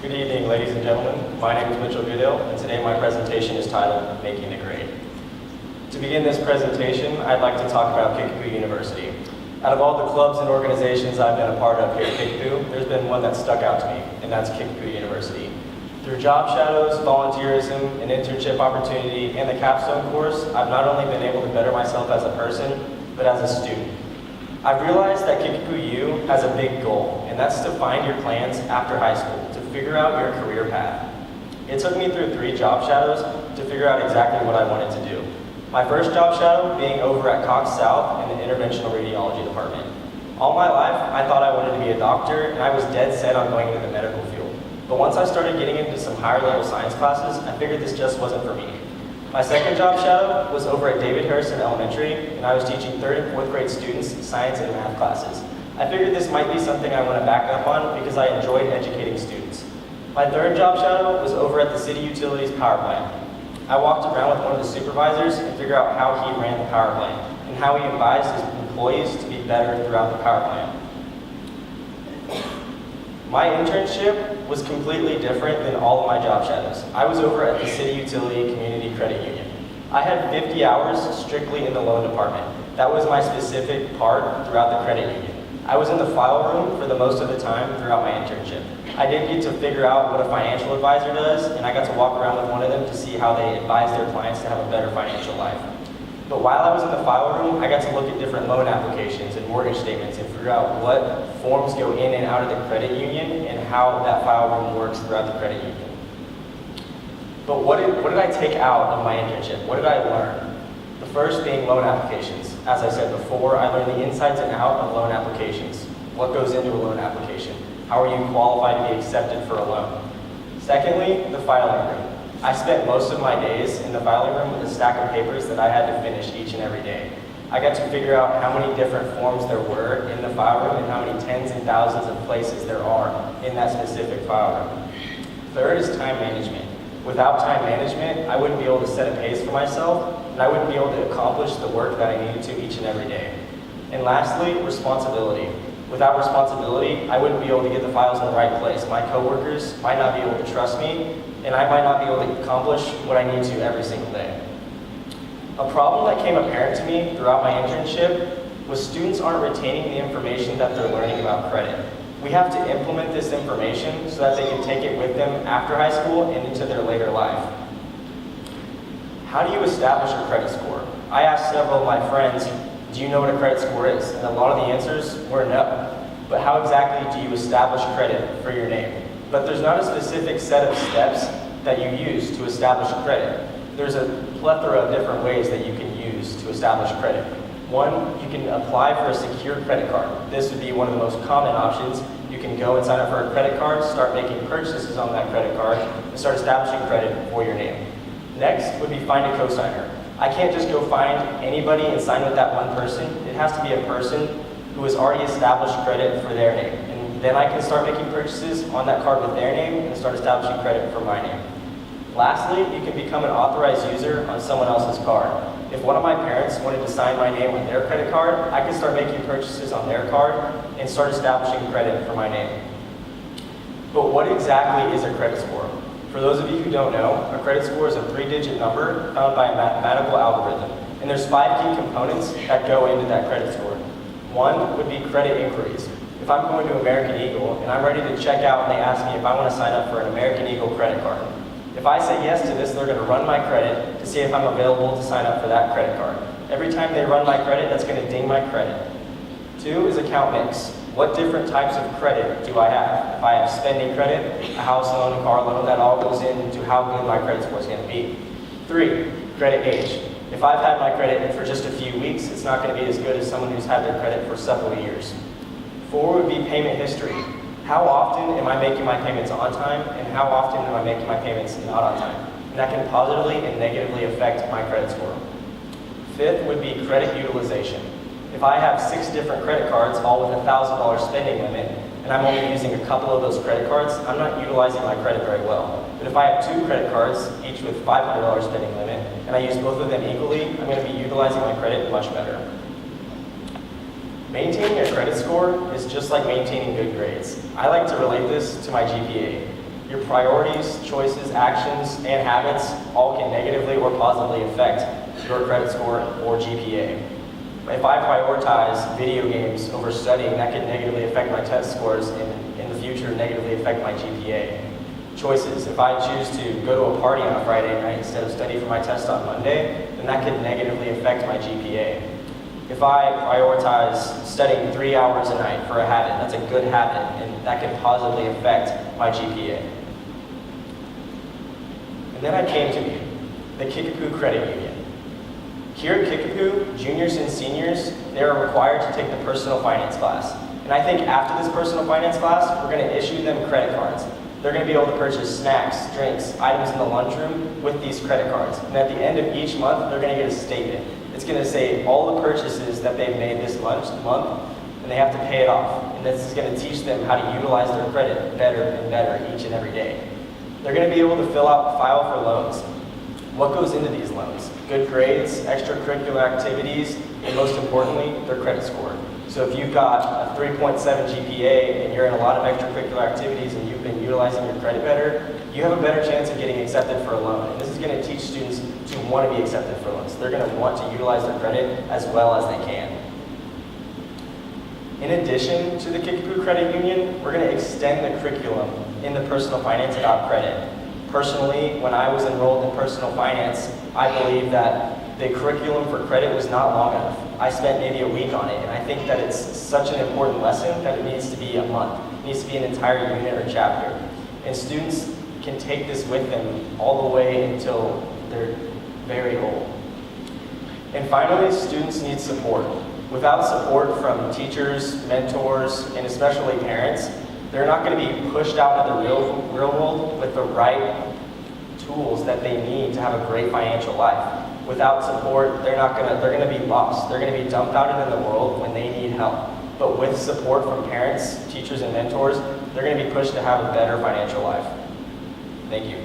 Good evening, ladies and gentlemen. My name is Mitch Goodale, and today my presentation is titled Making the Grade. To begin this presentation, I'd like to talk about Kickapoo University. Out of all the clubs and organizations I've been a part of here at Kickapoo, there's been one that stuck out to me, and that's Kickapoo University. Through job shadows, volunteerism, an internship opportunity, and the capstone course, I've not only been able to better myself as a person, but as a student. I've realized that Kickapoo U has a big goal, and that's to find your plans after high school, to figure out your career path. It took me through 3 job shadows to figure out exactly what I wanted to do. My first job shadow being over at Cox South in the interventional radiology department. All my life, I thought I wanted to be a doctor, and I was dead set on going into the medical field. But once I started getting into some higher level science classes, I figured this just wasn't for me. My second job shadow was over at David Harrison Elementary, and I was teaching 3rd and 4th grade students science and math classes. I figured this might be something I want to back up on because I enjoyed educating students. My third job shadow was over at the City Utilities power plant. I walked around with one of the supervisors and figured out how he ran the power plant and how he advised his employees to be better throughout the power plant. My internship was completely different than all of my job shadows. I was over at the City Utility Community Credit Union. I had 50 hours strictly in the loan department. That was my specific part throughout the credit union. I was in the file room for the most of the time throughout my internship. I did get to figure out what a financial advisor does, and I got to walk around with one of them to see how they advise their clients to have a better financial life. But while I was in the file room, I got to look at different loan applications and mortgage statements and figure out what forms go in and out of the credit union and how that file room works throughout the credit union. But what did I take out of my internship? What did I learn? The first being loan applications. As I said before, I learned the insides and out of loan applications. What goes into a loan application? How are you qualified to be accepted for a loan? Secondly, the filing room. I spent most of my days in the filing room with a stack of papers that I had to finish each and every day. I got to figure out how many different forms there were in the file room and how many tens and thousands of places there are in that specific file room. Third is time management. Without time management, I wouldn't be able to set a pace for myself, and I wouldn't be able to accomplish the work that I needed to each and every day. And lastly, responsibility. Without responsibility, I wouldn't be able to get the files in the right place. My coworkers might not be able to trust me, and I might not be able to accomplish what I need to every single day. A problem that came apparent to me throughout my internship was students aren't retaining the information that they're learning about credit. We have to implement this information so that they can take it with them after high school and into their later life. How do you establish a credit score? I asked several of my friends, do you know what a credit score is? And a lot of the answers were no. But how exactly do you establish credit for your name? But there's not a specific set of steps that you use to establish credit. There's a plethora of different ways that you can use to establish credit. One, you can apply for a secured credit card. This would be one of the most common options. You can go and sign up for a credit card, start making purchases on that credit card, and start establishing credit for your name. Next would be find a cosigner. I can't just go find anybody and sign with that one person. It has to be a person who has already established credit for their name. And then I can start making purchases on that card with their name and start establishing credit for my name. Lastly, you can become an authorized user on someone else's card. If one of my parents wanted to sign my name on their credit card, I can start making purchases on their card and start establishing credit for my name. But what exactly is a credit score? For those of you who don't know, a credit score is a 3-digit number found by a mathematical algorithm. And there's 5 key components that go into that credit score. One would be credit inquiries. If I'm going to American Eagle and I'm ready to check out and they ask me if I want to sign up for an American Eagle credit card. If I say yes to this, they're going to run my credit to see if I'm available to sign up for that credit card. Every time they run my credit, that's going to ding my credit. 2 is account mix. What different types of credit do I have? If I have spending credit, a house loan, a car loan, that all goes into how good my credit score is going to be. 3, credit age. If I've had my credit for just a few weeks, it's not going to be as good as someone who's had their credit for several years. 4 would be payment history. How often am I making my payments on time, and how often am I making my payments not on time? And that can positively and negatively affect my credit score. 5th would be credit utilization. If I have 6 different credit cards, all with a $1,000 spending limit, and I'm only using a couple of those credit cards, I'm not utilizing my credit very well. But if I have 2 credit cards, each with $500 spending limit, and I use both of them equally, I'm going to be utilizing my credit much better. Maintaining a credit score is just like maintaining good grades. I like to relate this to my GPA. Your priorities, choices, actions, and habits all can negatively or positively affect your credit score or GPA. If I prioritize video games over studying, that could negatively affect my test scores and in the future negatively affect my GPA. Choices. If I choose to go to a party on a Friday night instead of study for my test on Monday, then that could negatively affect my GPA. If I prioritize studying 3 hours a night for a habit, that's a good habit, and that can positively affect my GPA. And then I came to the Kickapoo Credit Union. Here at Kickapoo, juniors and seniors, they are required to take the personal finance class. And I think after this personal finance class, we're going to issue them credit cards. They're going to be able to purchase snacks, drinks, items in the lunchroom with these credit cards. And at the end of each month, they're going to get a statement. It's going to say all the purchases that they've made this month, and they have to pay it off. And this is going to teach them how to utilize their credit better and better each and every day. They're going to be able to file for loans. What goes into these loans? Good grades, extracurricular activities, and most importantly, their credit score. So if you've got a 3.7 GPA and you're in a lot of extracurricular activities and you've been utilizing your credit better, you have a better chance of getting accepted for a loan. And this is going to teach students to want to be accepted for loans. They're going to want to utilize their credit as well as they can. In addition to the Kickapoo Credit Union, we're going to extend the curriculum in the personal finance about credit. Personally, when I was enrolled in personal finance, I believe that the curriculum for credit was not long enough. I spent maybe a week on it, and I think that it's such an important lesson that it needs to be a month. It needs to be an entire unit or chapter. And students can take this with them all the way until they're very old. And finally, students need support. Without support from teachers, mentors, and especially parents, they're not going to be pushed out into the real world with the right tools that they need to have a great financial life. Without support, they're going to be lost. They're going to be dumped out into the world when they need help. But with support from parents, teachers, and mentors, they're going to be pushed to have a better financial life. Thank you.